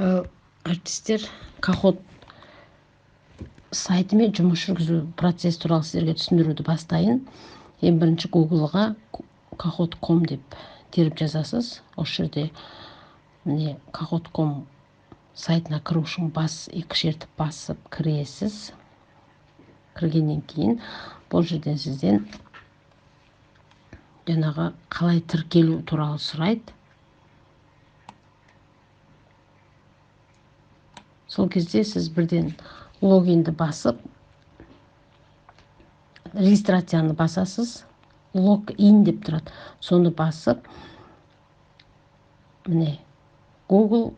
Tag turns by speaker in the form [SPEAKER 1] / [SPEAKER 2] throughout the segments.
[SPEAKER 1] Артисттер Кахот сайтымен жұмыс жүргізу процесс туралы сіздерге түсіндіруді бастайын. Ең бірінші Google-ға Kahoot.com деп теріп жазасыз. Осы жерде міне Kahoot.com сайтына кіру үшін екі шертіп басып кіресіз. Кіргеннен кейін бұл жерден сізден жаңағы қалай тіркелу туралы сұрайды. Сол кезде сіз бірден логинді басып, регистрацияны басасыз. Логин деп тұрады. Соны басып, міне Google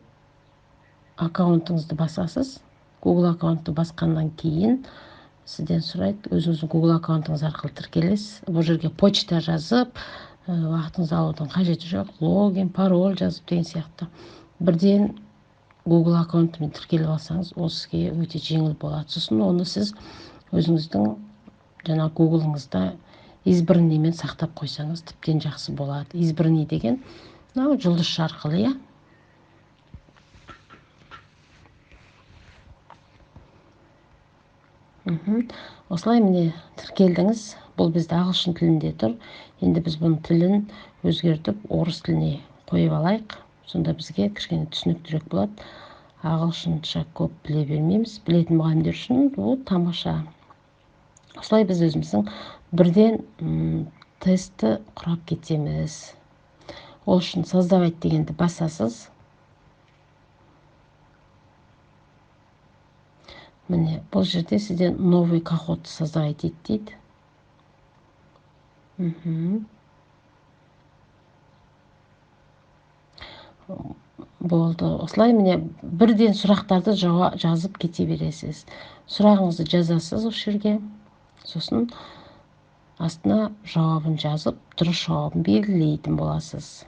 [SPEAKER 1] аккаунтыңызды басасыз. Google аккаунтты басқаннан кейін сізден сұрайды, өзіңіздің Google аккаунтыңыз арқылы тіркелесіз. Бұл жерге почта жазып, уақытыңызды алудың қажеті жоқ. Логин, пароль жазып деген сияқты. Бірден Google аккаунтымен тіркеліп алсаңыз, ол сізге өте жеңіл болады. Сосын оны сіз өзіңіздің жаңа Google-ыңызда избранныймен сақтап қойсаңыз, тіптен жақсы болады. Избранный деген жұлдыз арқылы, Осылай міне тіркелдіңіз. Бұл бізде ағылшын тілінде тұр. Енді біз бұның тілін өзгертіп, орыс тіліне қойып алайық. Сонда бізге кішкене түсініктірек болады. Ағылшынша көп біле бермейміз. Білетін мұғалімдер үшін бұл тамаша. Осылай біз өзіміздің бірден тестті құрап кетеміз. Ол үшін создавать дегенді басасыз. Міне, бұл жерде сізден новый Kahoot создавать ет дейді. Болды. Осылай міне бірден сұрақтарды жазып кете бересіз. Сұрағыңызды жазасыз осы жерге. Сосын астына жауабын жазып, дұрыс жауабын белгілейтін боласыз.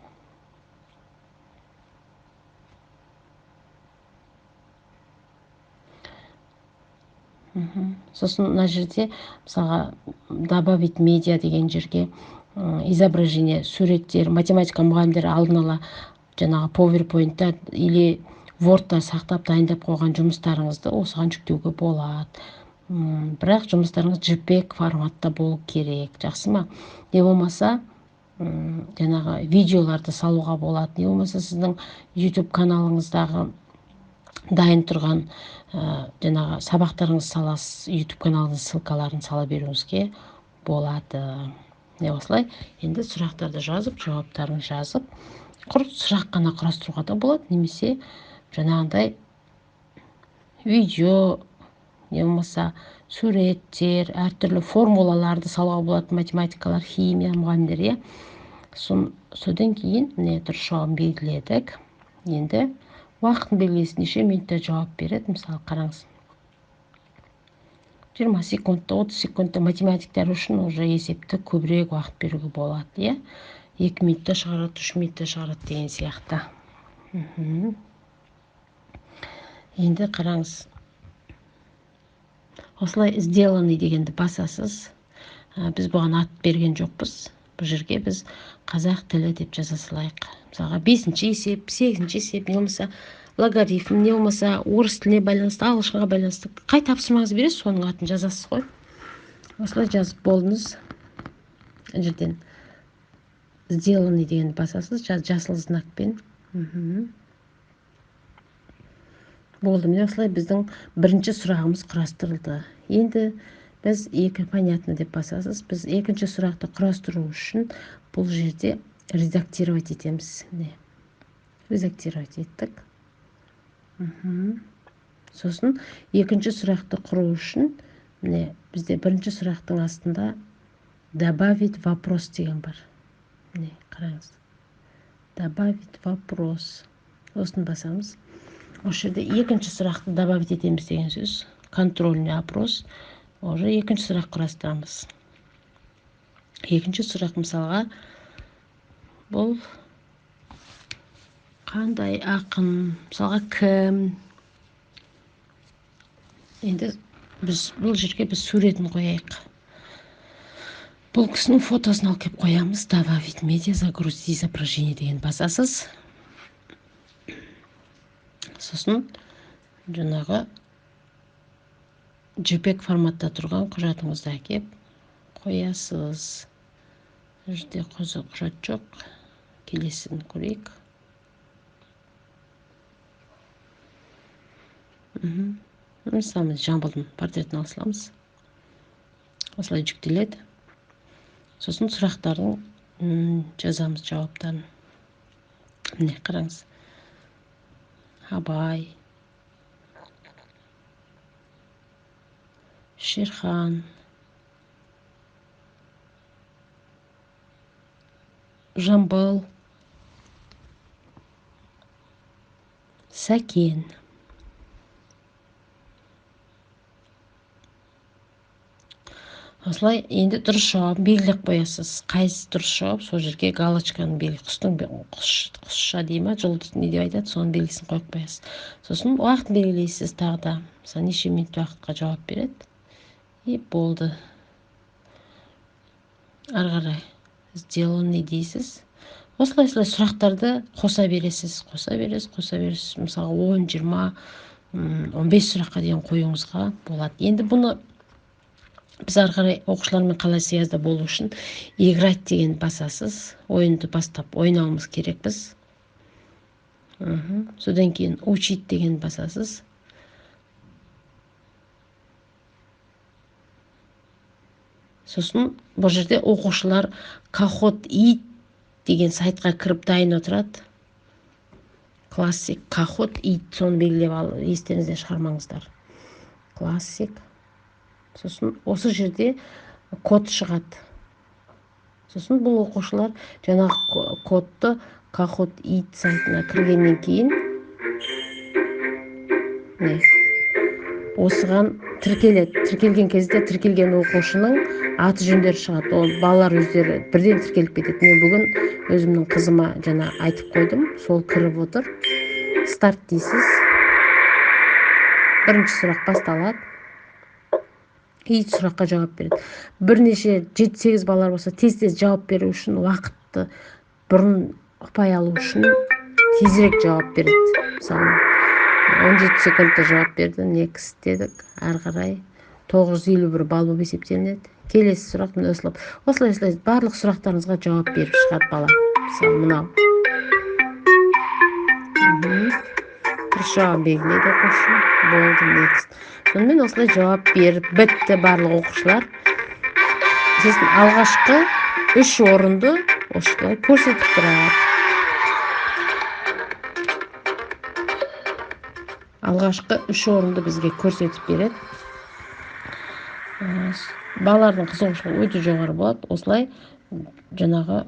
[SPEAKER 1] Сосын мына жерде мысалға добавить медиа деген жерге изображение, суреттер, математика мұғалімдері алдын ала жаңағы PowerPoint-та или Word-та сақтап дайындап қойған жұмыстарыңызды осыған жүктеуге болады. Бірақ жұмыстарыңыз JPEG форматта болу керек. Жақсы ма? Не болмаса жаңағы видеоларды салуға болады. Не болмаса сіздің YouTube каналыңыздағы дайын тұрған жаңағы сабақтарыңыз саласыз, YouTube каналыңыз ссылкаларын сала беруіңізге болады. Осылай енді сұрақтарды жазып, жауаптарын жазып, құр сұрақ қана құрастыруға да болады, немесе жаңағындай видео, не болмаса суреттер, әртүрлі формулаларды салуға болады, математикалар, химия мұғалімдер. Содан кейін міне дұрыс жауабын белгіледік. Енді уақытын белгілесін, неше минутта жауап береді. Мысалы қараңыз, 20 секундта, 30 секундта математиктер үшін уже есепті көбірек уақыт беруге болады. 2 минутта шығарады, 3 минутта шығарады деген сияқты. Енді қараңыз, осылай сделанный дегенді басасыз. Біз бұған ат берген жоқпыз. Бұл жерге біз қазақ тілі деп жаза салайық. Мысалға 5-ші есеп, 8-ші есеп, не болмаса логарифм, не болмаса орыс тіліне байланысты, ағылшынға байланысты қай тапсырмаңыз бересіз, соның атын жазасыз ғой. Осылай жазып болдыңыз. Жерден сделанный дегенді басасыз, жасыл знакпен. Болды. Міне осылай біздің бірінші сұрағымыз құрастырылды. Енді біз понятно деп басасыз. Біз екінші сұрақты құрастыру үшін бұл жерде редактировать етеміз. Редактировать еттік. Сосын екінші сұрақты құру үшін міне бізде бірінші сұрақтың астында добавить вопрос деген бар. Міне қараңыз. Добавить вопрос. Осын басамыз. Осы жерде екінші сұрақты добавить етеміз деген сөз. Контрольный опрос. Уже екінші сұрақ құрастырамыз. Екінші сұрақ мысалға бұл қандай ақын, мысалға кім? Енді бұл жерге біз суретін қояйық. Бұл кісінің фотосын алып кеп қоямыз. Добавить медиа, загрузить изображение деген басасыз. сосын жанагы JPEG форматта турган құжатыңызды әкеп қоясыз. Жерде құжат жоқ. Келесін көрейік. Мысалы Жамбылдың портретін алсамыз, осылай жүктеледі. Сосын сұрақтардың жазамыз жауаптарын. Міне қараңыз. Абай, Шерхан, Жамбыл, Сәкен. Осылай енді дұрыс жауабын белгілеп қоясыз. Қайсы дұрыс жауап, сол жерге галочканы белгі, құсша дей ма, жұлдыз не деп айтады, соның белгісін қойып қоясыз. Сосын уақыт белгілейсіз тағы да. Мысалы, неше минут уақытқа жауап береді. И болды. Ары қарай сделанный дейсіз. Осылай сұрақтарды қоса бересіз. Мысалы 10, 20, 15 сұраққа дейін қоюыңызға болады. Енді бұны біз ары қарай оқушылармен қалай сиязда болу үшін играть деген басасыз. Ойынды бастап ойнауымыз керек біз. Содан кейін учить деген басасыз. Сосын бұл жерде оқушылар Кахот ит деген сайтқа кіріп дайын отырады. Классик Кахот ит, соны белгілеп ал, естеріңізден шығармаңыздар. Классик. Сосын осы жерде код шығады. Сосын бұл оқушылар жаңағы кодты Кахот ит сайтына кіргеннен кейін осыған тіркеледі. Тіркелген кезде тіркелген оқушының аты жөндері шығады. Ол балалар өздері бірден тіркеліп кетеді. Мен бүгін өзімнің қызыма жаңа айтып қойдым. Сол кіріп отыр. Старт дейсіз. Бірінші сұрақ басталады. И сұраққа жауап береді. Бірнеше 7-8 балалар болса, тез жауап беру үшін, уақытты бұрын ұпай алу үшін тезірек жауап береді. Мысалы 17 секундта жауап берді. Next дедік. Ары қарай 951 балл болып есептелінеді. Келесі сұрақ міне осылай барлық сұрақтарыңызға жауап беріп шығады бала. Мысалы мынау. Жауап белгілейді оқушы. Болды, next. Сонымен осылай жауап беріп бітті барлық оқушылар. Сіздің алғашқы 3 орынды осылай көрсетіп тұрады. Алғашқы 3 орынды бізге көрсетіп береді. Балалардың қызығушылығы өте жоғары болады. Осылай жаңағы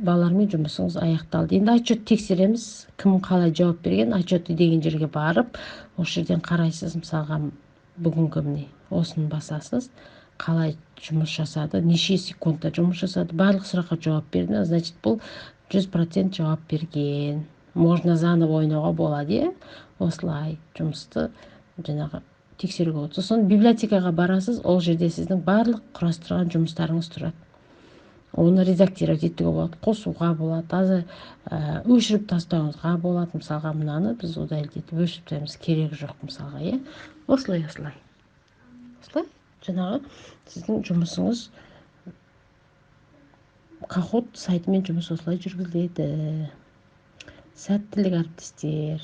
[SPEAKER 1] балалармен жұмысыңыз аяқталды. Енді отчет тексереміз. Кім қалай жауап берген, отчеты деген жерге барып, осы жерден қарайсыз. Мысалға бүгінгі міне осыны басасыз. Қалай жұмыс жасады, неше секундта жұмыс жасады, барлық сұраққа жауап берді. Значит, бұл 100% жауап берген. Можно заново ойнауға болады. Осылай жұмысты жаңағы тексеруге болады. Сосын библиотекаға барасыз, ол жерде сіздің барлық құрастырған жұмыстарыңыз тұрады. Оны редактировать етуге болады, қосуға болады, өшіріп тастауыңызға болады. Мысалға мынаны біз удалить етіп өшіріп тастаймыз, керек жоқ мысалға. Осылай. Жаңағы сіздің жұмысыңыз Кахот сайтымен жұмыс осылай жүргізіледі. Сәттілік әріптестер.